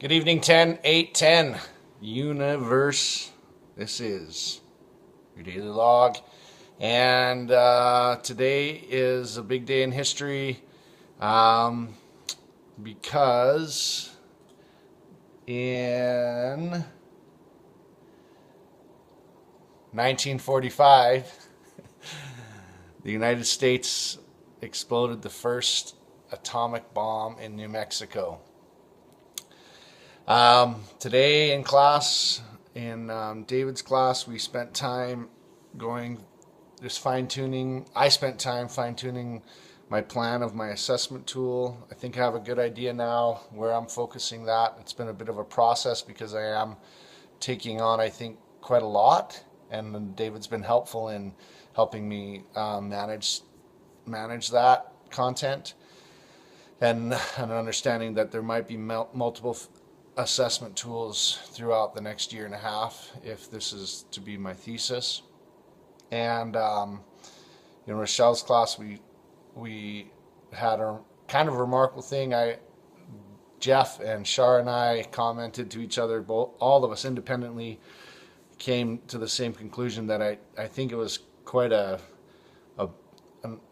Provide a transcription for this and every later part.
Good evening, 10, 8, 10 universe. This is your daily log. And today is a big day in history because in 1945, the United States exploded the first atomic bomb in New Mexico. Today in class, in David's class, we spent time fine-tuning. I spent time fine-tuning my plan of my assessment tool. I think I have a good idea now where I'm focusing that. It's been a bit of a process because I am taking on, I think, quite a lot, and David's been helpful in helping me manage that content and understanding that there might be multiple assessment tools throughout the next year and a half if this is to be my thesis. And in Rochelle's class, we had a kind of remarkable thing. Jeff and Shar and I commented to each other, all of us independently came to the same conclusion that I think it was quite an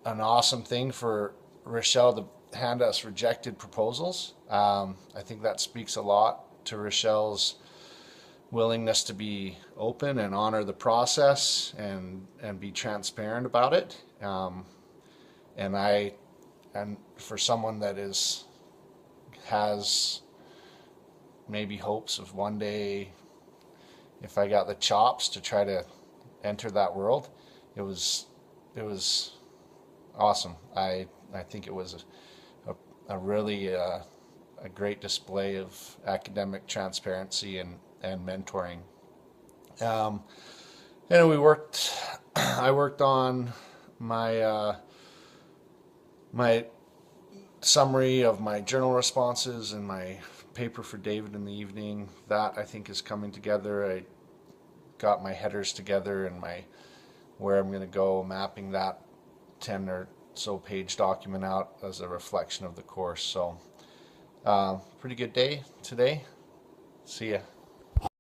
awesome thing for Rochelle to hand us rejected proposals. I think that speaks a lot to Rochelle's willingness to be open and honor the process and be transparent about it. And for someone that has maybe hopes of one day, if I got the chops to try to enter that world, it was awesome. I think it was a really a great display of academic transparency and mentoring. And I worked on my my summary of my journal responses and my paper for David in the evening. That I think is coming together. I got my headers together and where I'm going to go, mapping that 10 or so page document out as a reflection of the course. So pretty good day today. See ya.